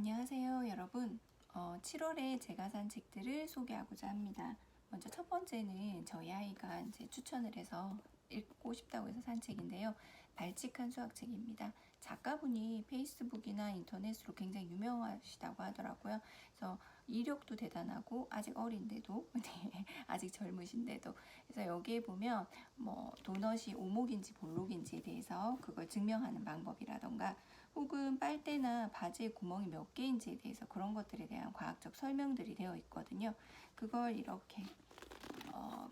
안녕하세요, 여러분. 7월에 제가 산 책들을 소개하고자 합니다. 먼저 첫 번째는 저희 아이가 이제 추천을 해서 읽고 싶다고 해서 산 책인데요. 발칙한 수학책입니다. 작가분이 페이스북이나 인터넷으로 굉장히 유명하시다고 하더라고요. 그래서 이력도 대단하고 아직 어린데도 네, 아직 젊으신데도 그래서 여기에 보면 뭐 도넛이 오목인지 볼록인지에 대해서 그걸 증명하는 방법이라던가 혹은 빨대나 바지에 구멍이 몇 개인지에 대해서 그런 것들에 대한 과학적 설명들이 되어 있거든요. 그걸 이렇게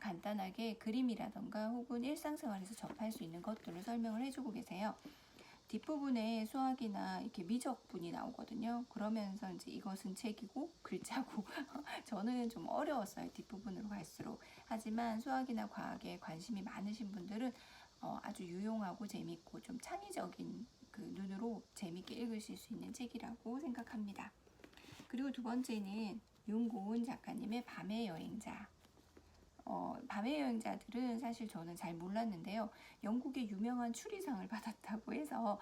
간단하게 그림이라던가 혹은 일상생활에서 접할 수 있는 것들을 설명을 해주고 계세요. 뒷부분에 수학이나 이렇게 미적분이 나오거든요. 그러면서 이제 이것은 책이고 글자고 저는 좀 어려웠어요. 뒷부분으로 갈수록. 하지만 수학이나 과학에 관심이 많으신 분들은 아주 유용하고 재밌고 좀 창의적인 그 눈으로 재밌게 읽으실 수 있는 책이라고 생각합니다. 그리고 두 번째는 윤고은 작가님의 밤의 여행자. 밤의 여행자들은 사실 저는 잘 몰랐는데요. 영국의 유명한 추리상을 받았다고 해서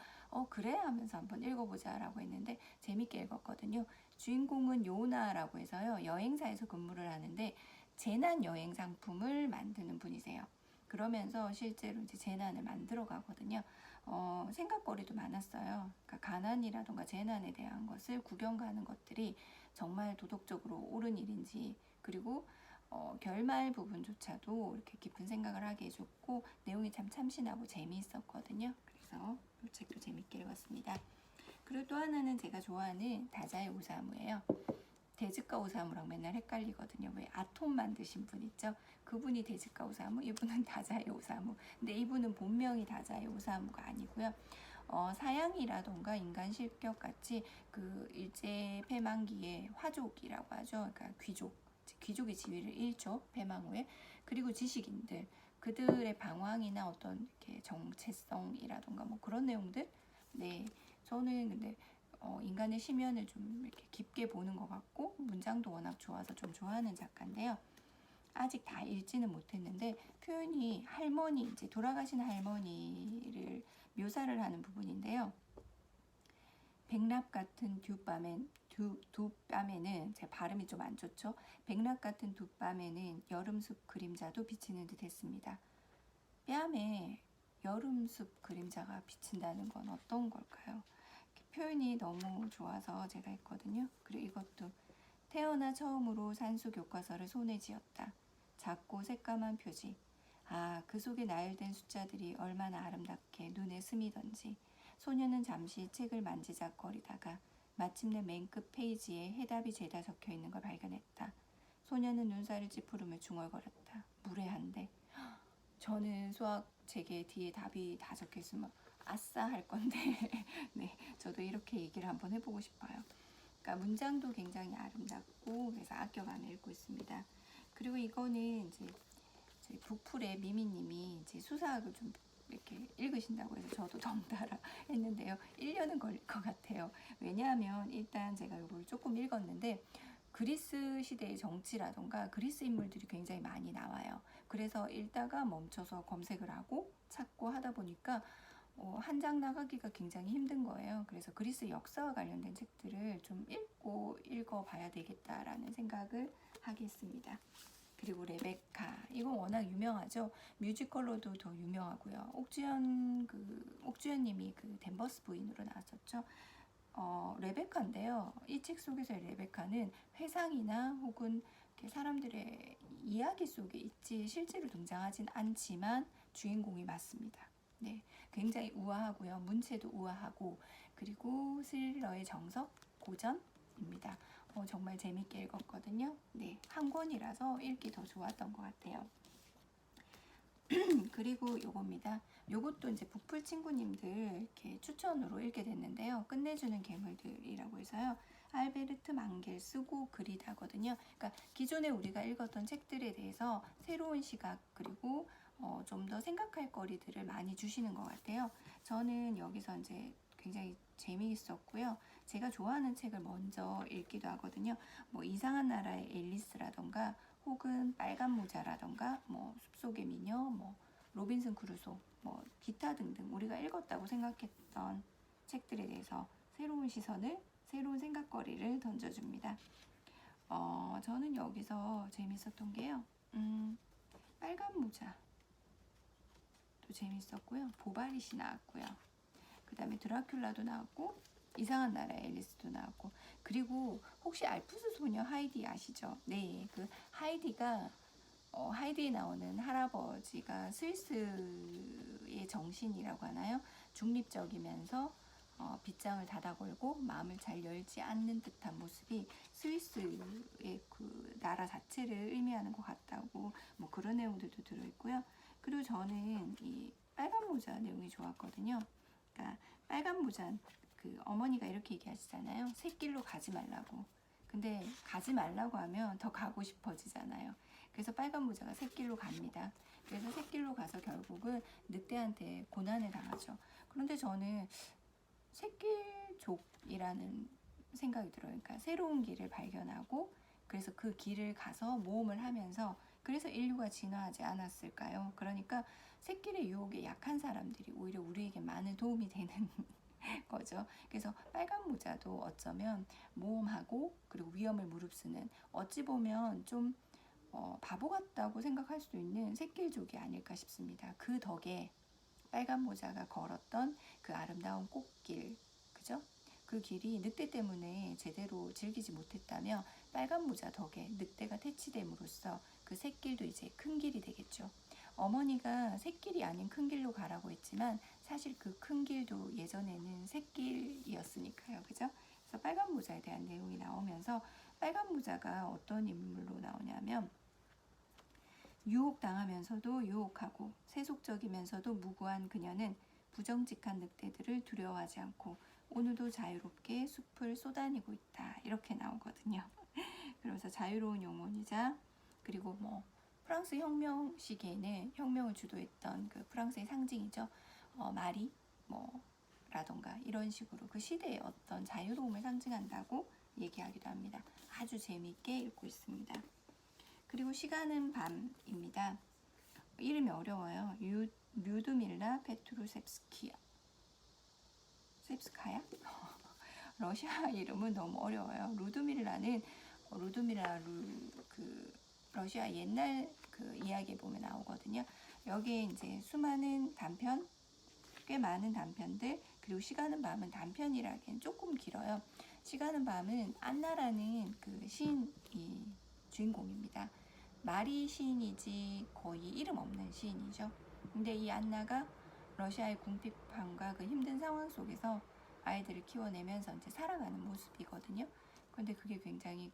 그래 하면서 한번 읽어보자 라고 했는데 재밌게 읽었거든요. 주인공은 요나라고 해서요. 여행사에서 근무를 하는데 재난 여행 상품을 만드는 분이세요. 그러면서 실제로 이제 재난을 만들어 가거든요. 생각거리도 많았어요. 그러니까 가난이라던가 재난에 대한 것을 구경 가는 것들이 정말 도덕적으로 옳은 일인지 그리고 결말 부분조차도 이렇게 깊은 생각을 하게 해줬고 내용이 참 참신하고 재미있었거든요. 그래서 이 책도 재밌게 읽었습니다. 그리고 또 하나는 제가 좋아하는 다자의 오사무예요. 데즈카 오사무랑 맨날 헷갈리거든요. 왜 아톰 만드신 분 있죠? 그분이 데즈카 오사무, 이분은 다자의 오사무. 근데 이분은 본명이 다자의 오사무가 아니고요. 사양이라던가 인간 실격 같이 그 일제 폐망기의 화족이라고 하죠. 그러니까 귀족의 지위를 잃죠. 폐망 후에. 그리고 지식인들 그들의 방황이나 어떤 이렇게 정체성이라던가 뭐 그런 내용들. 네, 저는 근데 인간의 심연을 좀 이렇게 깊게 보는 것 같고 문장도 워낙 좋아서 좀 좋아하는 작가인데요. 아직 다 읽지는 못했는데 표현이 할머니 이제 돌아가신 할머니를 묘사를 하는 부분인데요. 백납 같은 두 밤에는 제 발음이 좀 안 좋죠. 백납 같은 두 밤에는 여름숲 그림자도 비치는 듯 했습니다. 뺨에 여름숲 그림자가 비친다는 건 어떤 걸까요? 표현이 너무 좋아서 제가 했거든요. 그리고 이것도 태어나 처음으로 산수 교과서를 손에 쥐었다. 작고 새까만 표지. 아, 그 속에 나열된 숫자들이 얼마나 아름답게 눈에 스미던지. 소녀는 잠시 책을 만지작거리다가 마침내 맨 끝 페이지에 해답이 죄다 적혀 있는 걸 발견했다. 소녀는 눈살을 찌푸르며 중얼거렸다. 무례한데. 저는 수학 책에 뒤에 답이 다 적혀 있으면 아싸 할 건데 네, 저도 이렇게 얘기를 한번 해보고 싶어요. 그러니까 문장도 굉장히 아름답고 그래서 아껴가며 읽고 있습니다. 그리고 이거는 이제 저희 북풀의 미미님이 이제 수사학을 좀 이렇게 읽으신다고 해서 저도 덩달아 했는데요. 1년은 걸릴 것 같아요. 왜냐하면 일단 제가 이걸 조금 읽었는데 그리스 시대의 정치라던가 그리스 인물들이 굉장히 많이 나와요. 그래서 읽다가 멈춰서 검색을 하고 찾고 하다 보니까 한 장 나가기가 굉장히 힘든 거예요. 그래서 그리스 역사와 관련된 책들을 좀 읽어봐야 되겠다라는 생각을 하겠습니다. 그리고 레베카 이건 워낙 유명하죠. 뮤지컬로도 더 유명하고요. 옥주현님이 그 댄버스 부인으로 나왔었죠. 레베카인데요. 이 책 속에서의 레베카는 회상이나 혹은 사람들의 이야기 속에 있지 실제로 등장하진 않지만 주인공이 맞습니다. 네, 굉장히 우아하고요. 문체도 우아하고 그리고 스릴러의 정석, 고전입니다. 정말 재밌게 읽었거든요. 네, 한 권이라서 읽기 더 좋았던 것 같아요. 그리고 요겁니다. 요것도 이제 북풀 친구님들 이렇게 추천으로 읽게 됐는데요. 끝내주는 괴물들이라고 해서요. 알베르트 망겔 쓰고 그리다거든요. 그러니까 기존에 우리가 읽었던 책들에 대해서 새로운 시각 그리고 좀 더 생각할 거리들을 많이 주시는 것 같아요. 저는 여기서 이제 굉장히 재미있었고요. 제가 좋아하는 책을 먼저 읽기도 하거든요. 뭐 이상한 나라의 앨리스라던가 혹은 빨간 모자라던가 뭐 숲속의 미녀, 뭐 로빈슨 크루소, 뭐 기타 등등 우리가 읽었다고 생각했던 책들에 대해서 새로운 시선을 새로운 생각거리를 던져줍니다. 저는 여기서 재밌었던 게요. 빨간 모자도 재밌었고요. 보바릿이 나왔고요. 그 다음에 드라큘라도 나왔고 이상한 나라의 앨리스도 나왔고, 그리고 혹시 알프스 소녀 하이디 아시죠? 네, 그 하이디가 하이디에 나오는 할아버지가 스위스의 정신이라고 하나요? 중립적이면서 빗장을 닫아 걸고 마음을 잘 열지 않는 듯한 모습이 스위스의 그 나라 자체를 의미하는 것 같다고 뭐 그런 내용들도 들어있고요. 그리고 저는 이 빨간 모자 내용이 좋았거든요. 그러니까 빨간 모자, 그 어머니가 이렇게 얘기하시잖아요. 새길로 가지 말라고. 근데 가지 말라고 하면 더 가고 싶어지잖아요. 그래서 빨간 모자가 새길로 갑니다. 그래서 새길로 가서 결국은 늑대한테 고난을 당하죠. 그런데 저는 새길족이라는 생각이 들어요. 그러니까 새로운 길을 발견하고 그래서 그 길을 가서 모험을 하면서 그래서 인류가 진화하지 않았을까요? 그러니까 새길의 유혹에 약한 사람들이 오히려 우리에게 많은 도움이 되는 거죠. 그래서 빨간 모자도 어쩌면 모험하고 그리고 위험을 무릅쓰는, 어찌 보면 좀 바보 같다고 생각할 수 있는 새길족이 아닐까 싶습니다. 그 덕에 빨간 모자가 걸었던 그 아름다운 꽃길, 그죠? 그 길이 늑대 때문에 제대로 즐기지 못했다며 빨간 모자 덕에 늑대가 퇴치됨으로써 그 새길도 이제 큰 길이 되겠죠. 어머니가 새길이 아닌 큰 길로 가라고 했지만 사실 그 큰 길도 예전에는 새길이었으니까요. 그죠? 그래서 빨간 모자에 대한 내용이 나오면서 빨간 모자가 어떤 인물로 나오냐면 유혹당하면서도 유혹하고 세속적이면서도 무고한 그녀는 부정직한 늑대들을 두려워하지 않고 오늘도 자유롭게 숲을 쏘다니고 있다. 이렇게 나오거든요. 그러면서 자유로운 영혼이자, 그리고 뭐 프랑스 혁명 시기에는 혁명을 주도했던 그 프랑스의 상징이죠. 마리 뭐 라던가 이런 식으로 그 시대의 어떤 자유로움을 상징한다고 얘기하기도 합니다. 아주 재미있게 읽고 있습니다. 그리고 시간은 밤입니다. 이름이 어려워요. 류드밀라 페트루셉스키야. 셉스카야? 러시아 이름은 너무 어려워요. 루드밀라 그 러시아 옛날 그 이야기에 보면 나오거든요. 여기에 이제 수많은 단편, 꽤 많은 단편들, 그리고 시간은 밤은 단편이라기엔 조금 길어요. 시간은 밤은 안나라는 그 시인이 주인공입니다. 마리 시인이지 거의 이름 없는 시인이죠. 근데 이 안나가 러시아의 궁핍함과 그 힘든 상황 속에서 아이들을 키워내면서 이제 살아가는 모습이거든요. 그런데 그게 굉장히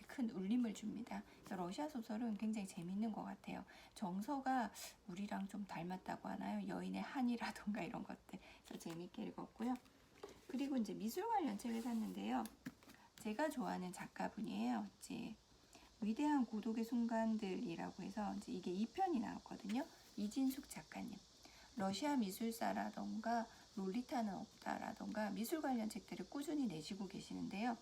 큰 울림을 줍니다. 그래서 러시아 소설은 굉장히 재밌는 것 같아요. 정서가 우리랑 좀 닮았다고 하나요? 여인의 한이라던가 이런 것들. 그래서 재밌게 읽었고요. 그리고 이제 미술 관련 책을 샀는데요. 제가 좋아하는 작가분이에요. 이제 위대한 고독의 순간들이라고 해서 이제 이게 2편이 나왔거든요. 이진숙 작가님. 러시아 미술사라던가 롤리타는 없다라던가 미술 관련 책들을 꾸준히 내시고 계시는데요.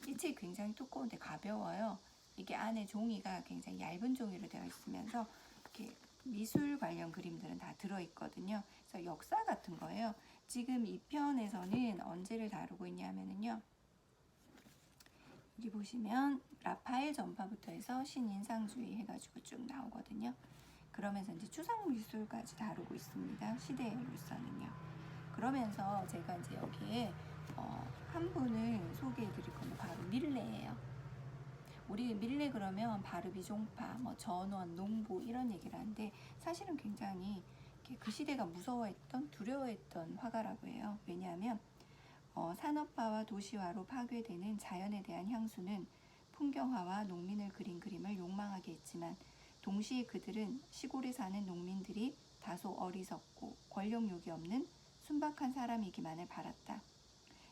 이 책이 굉장히 두꺼운데 가벼워요. 이게 안에 종이가 굉장히 얇은 종이로 되어 있으면서 이렇게 미술 관련 그림들은 다 들어있거든요. 그래서 역사 같은 거예요. 지금 2편에서는 언제를 다루고 있냐면요. 여기 보시면 라파엘 전파부터 해서 신인상주의 해가지고 쭉 나오거든요. 그러면서 이제 추상미술까지 다루고 있습니다. 시대로서는요. 그러면서 제가 이제 여기에 한 분을 소개해드릴 건데 바로 밀레예요. 우리 밀레 그러면 바르비종파, 뭐 전원, 농부 이런 얘기를 하는데 사실은 굉장히 그 시대가 무서워했던, 두려워했던 화가라고 해요. 왜냐하면 산업화와 도시화로 파괴되는 자연에 대한 향수는 풍경화와 농민을 그린 그림을 욕망하게 했지만 동시에 그들은 시골에 사는 농민들이 다소 어리석고 권력욕이 없는 순박한 사람이기만을 바랐다.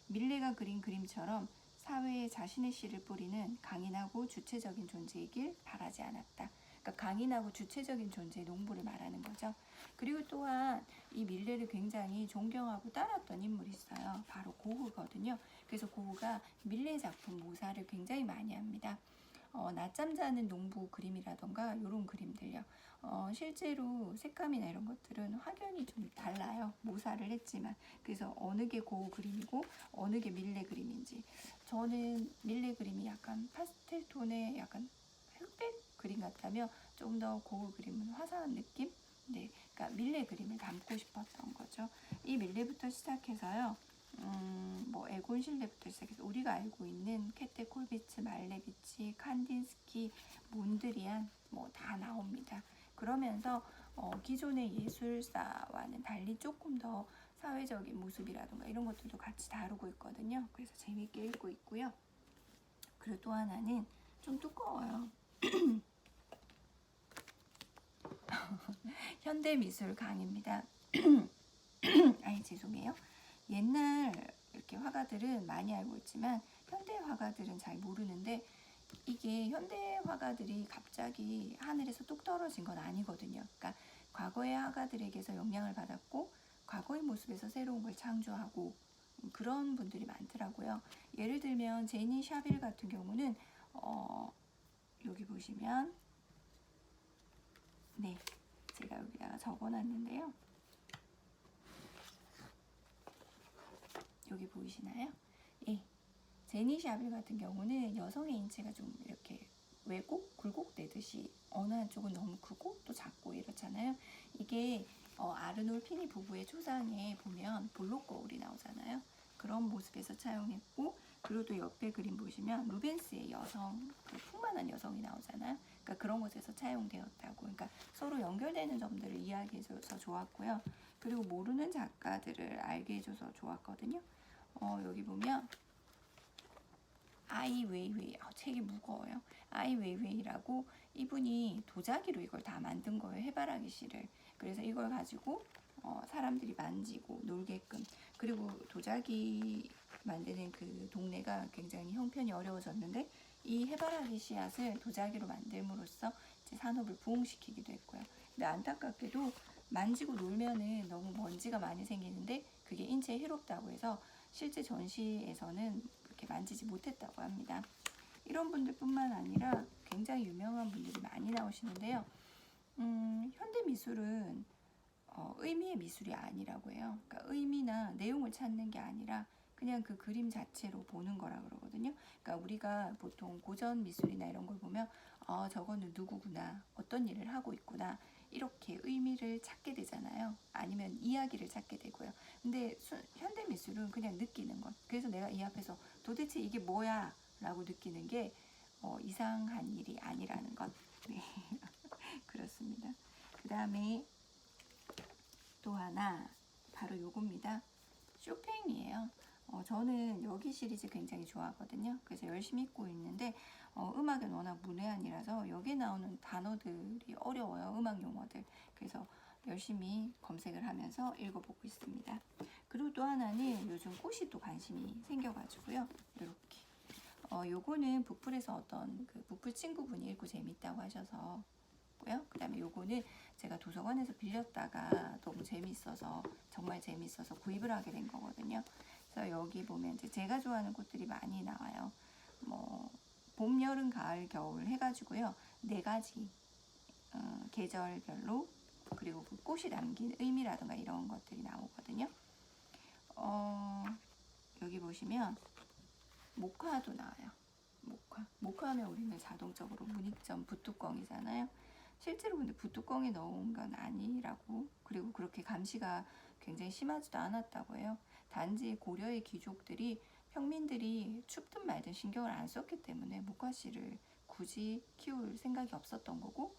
밀레가 그린 그림처럼 사회에 자신의 씨를 뿌리는 강인하고 주체적인 존재이길 바라지 않았다. 그러니까 강인하고 주체적인 존재의 농부를 말하는 거죠. 그리고 또한 이 밀레를 굉장히 존경하고 따랐던 인물이 있어요. 바로 고흐거든요. 그래서 고흐가 밀레 작품 모사를 굉장히 많이 합니다. 낮잠 자는 농부 그림이라던가 이런 그림들요. 실제로 색감이나 이런 것들은 확연히 좀 달라요. 모사를 했지만. 그래서 어느 게 고흐 그림이고 어느 게 밀레 그림인지 저는 밀레 그림이 약간 파스텔 톤의 약간 흑백 그림 같다면 좀 더 고급 그림은 화사한 느낌? 네, 그러니까 밀레 그림을 담고 싶었던 거죠. 이 밀레부터 시작해서요. 뭐 에곤 실레부터 시작해서 우리가 알고 있는 케테 콜비츠, 말레비치, 칸딘스키, 몬드리안 뭐 다 나옵니다. 그러면서 기존의 예술사와는 달리 조금 더 사회적인 모습이라든가 이런 것들도 같이 다루고 있거든요. 그래서 재밌게 읽고 있고요. 그리고 또 하나는 좀 두꺼워요. 현대미술 강의입니다. 아니 죄송해요. 옛날 이렇게 화가들은 많이 알고 있지만 현대 화가들은 잘 모르는데 이게 현대 화가들이 갑자기 하늘에서 뚝 떨어진 건 아니거든요. 그러니까 과거의 화가들에게서 영향을 받았고 과거의 모습에서 새로운 걸 창조하고 그런 분들이 많더라고요. 예를 들면 제니 샤빌 같은 경우는 여기 보시면 네, 제가 여기다가 적어놨는데요. 여기 보이시나요? 예, 제니 샤빌 같은 경우는 여성의 인체가 좀 이렇게 왜곡, 굴곡되듯이 어느 한쪽은 너무 크고 또 작고 이렇잖아요. 이게 아르놀 피니 부부의 초상에 보면 볼록 거울이 나오잖아요. 그런 모습에서 차용했고 그리고 또 옆에 그림 보시면 루벤스의 여성, 그 풍만한 여성이 나오잖아요. 그러니까 그런 곳에서 차용되었다고. 그러니까 서로 연결되는 점들을 이야기해줘서 좋았고요. 그리고 모르는 작가들을 알게 해줘서 좋았거든요. 여기 보면 아이 웨이웨이, 책이 무거워요. 아이 웨이웨이라고 이분이 도자기로 이걸 다 만든 거예요. 해바라기 씨를. 그래서 이걸 가지고 사람들이 만지고 놀게끔. 그리고 도자기 만드는 그 동네가 굉장히 형편이 어려워졌는데 이 해바라기 씨앗을 도자기로 만들므로써 이제 산업을 부흥시키기도 했고요. 근데 안타깝게도 만지고 놀면은 너무 먼지가 많이 생기는데 그게 인체에 해롭다고 해서 실제 전시에서는 그렇게 만지지 못했다고 합니다. 이런 분들뿐만 아니라 굉장히 유명한 분들이 많이 나오시는데요. 현대 미술은 의미의 미술이 아니라고 해요. 그러니까 의미나 내용을 찾는 게 아니라 그냥 그 그림 자체로 보는 거라 그러거든요. 그러니까 우리가 보통 고전 미술이나 이런 걸 보면 저거는 누구구나, 어떤 일을 하고 있구나 이렇게 의미를 찾게 되잖아요. 아니면 이야기를 찾게 되고요. 근데 현대 미술은 그냥 느끼는 것. 그래서 내가 이 앞에서 도대체 이게 뭐야 라고 느끼는 게 이상한 일이 아니라는 것. 네. 그렇습니다. 그 다음에 또 하나 바로 요겁니다. 쇼팽이에요. 저는 여기 시리즈 굉장히 좋아하거든요. 그래서 열심히 읽고 있는데 음악은 워낙 문외한이라서 여기 나오는 단어들이 어려워요. 음악 용어들. 그래서 열심히 검색을 하면서 읽어보고 있습니다. 그리고 또 하나는 요즘 꽃이 또 관심이 생겨가지고요. 이렇게 요거는 북플에서 어떤 그 북플 친구분이 읽고 재밌다고 하셔서 그 다음에 요거는 제가 도서관에서 빌렸다가 너무 재밌어서 정말 재밌어서 구입을 하게 된 거거든요. 그래서 여기 보면 이제 제가 좋아하는 꽃들이 많이 나와요. 뭐 봄, 여름, 가을, 겨울 해가지고요. 4가지 계절별로 그리고 그 꽃이 담긴 의미라든가 이런 것들이 나오거든요. 여기 보시면 모카도 나와요. 모카하면 우리는 자동적으로 문익점 붓뚜껑이잖아요. 실제로 근데 붓뚜껑에 넣은 건 아니라고, 그리고 그렇게 감시가 굉장히 심하지도 않았다고 해요. 단지 고려의 귀족들이 평민들이 춥든 말든 신경을 안 썼기 때문에 모카씨를 굳이 키울 생각이 없었던 거고,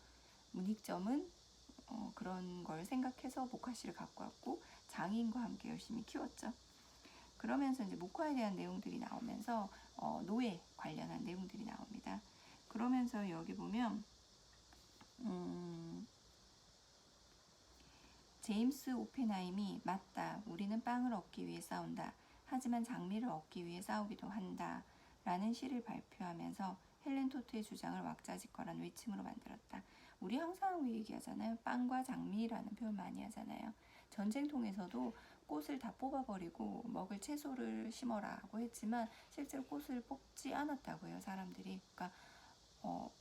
문익점은 그런 걸 생각해서 모카씨를 갖고 왔고 장인과 함께 열심히 키웠죠. 그러면서 이제 목화에 대한 내용들이 나오면서 노예 관련한 내용들이 나옵니다. 그러면서 여기 보면 제임스 오펜하임이 맞다. 우리는 빵을 얻기 위해 싸운다. 하지만 장미를 얻기 위해 싸우기도 한다. 라는 시를 발표하면서 헬렌 토트의 주장을 왁자지껄한 외침으로 만들었다. 우리 항상 얘기하잖아요. 빵과 장미라는 표현 많이 하잖아요. 전쟁통에서도 꽃을 다 뽑아버리고 먹을 채소를 심어라고 했지만 실제로 꽃을 뽑지 않았다고 해요. 사람들이. 그러니까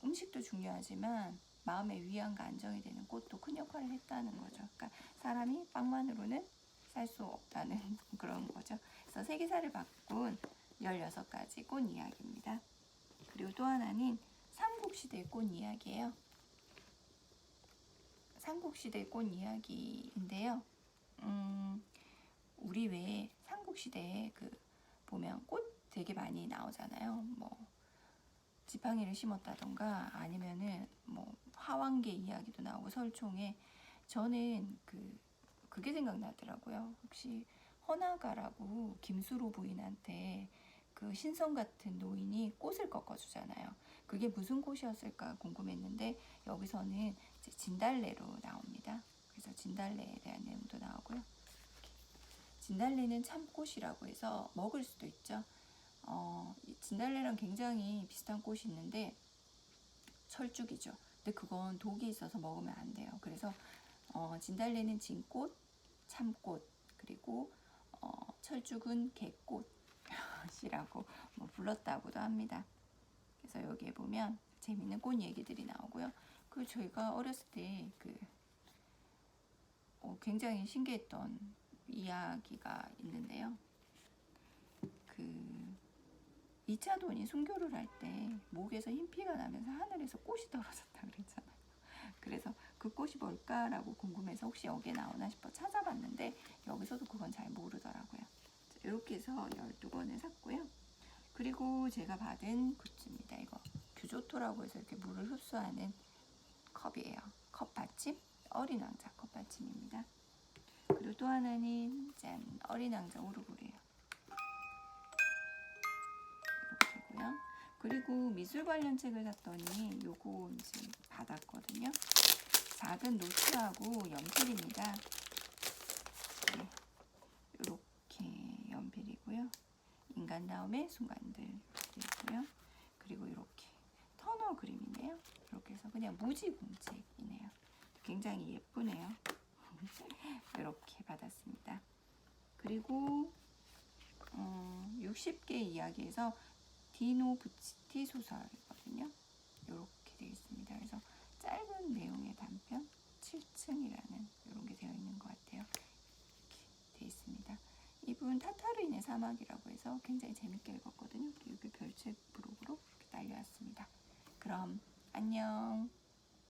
음식도 중요하지만 마음의 위안과 안정이 되는 꽃도 큰 역할을 했다는 거죠. 그러니까 사람이 빵만으로는 살 수 없다는 그런 거죠. 그래서 세계사를 바꾼 16가지 꽃 이야기입니다. 그리고 또 하나는 삼국시대 꽃 이야기예요. 삼국시대 꽃 이야기인데요. 우리 왜 삼국시대에 보면 꽃 되게 많이 나오잖아요. 뭐 지팡이를 심었다던가 아니면은 뭐 화왕계 이야기도 나오고 설총에 저는 그게 생각나더라고요. 혹시 허나가라고 김수로 부인한테 신성 같은 노인이 꽃을 꺾어주잖아요. 그게 무슨 꽃이었을까 궁금했는데 여기서는 이제 진달래로 나옵니다. 그래서 진달래에 대한 내용도 나오고요. 진달래는 참꽃이라고 해서 먹을 수도 있죠. 진달래랑 굉장히 비슷한 꽃이 있는데 철쭉이죠. 근데 그건 독이 있어서 먹으면 안 돼요. 그래서 진달래는 진꽃, 참꽃, 그리고 철쭉은 개꽃이라고 뭐 불렀다고도 합니다. 그래서 여기에 보면 재밌는 꽃 얘기들이 나오고요. 그리고 저희가 어렸을 때 굉장히 신기했던 이야기가 있는데요. 2차돈이 순교를 할 때 목에서 흰피가 나면서 하늘에서 꽃이 떨어졌다 그랬잖아요. 그래서 그 꽃이 뭘까라고 궁금해서 혹시 여기에 나오나 싶어 찾아봤는데 여기서도 그건 잘 모르더라고요. 이렇게 해서 12권을 샀고요. 그리고 제가 받은 굿즈입니다. 이거 규조토라고 해서 이렇게 물을 흡수하는 컵이에요. 컵받침, 어린 왕자 컵받침입니다. 그리고 또 하나는 짠, 어린 왕자 오르골이에요. 이렇게고요. 그리고 미술 관련 책을 샀더니 요거 이제 받았거든요. 작은 노트하고 연필입니다. 네, 이렇게 연필이고요. 인간 다음에 순간들 있고요. 그리고 이렇게 터너 그림이네요. 이렇게 해서 그냥 무지공책이네요. 굉장히 예쁘네요. 이렇게 받았습니다. 그리고 60개 이야기에서 디노 부치티 소설이거든요. 이렇게 되어 있습니다. 그래서 짧은 내용의 단편 7층이라는 이런 게 되어 있는 것 같아요. 이렇게 되어 있습니다. 이분 타타르인의 사막이라고 해서 굉장히 재밌게 읽었거든요. 여기 별책 부록으로 이렇게 날려왔습니다. 그럼 안녕.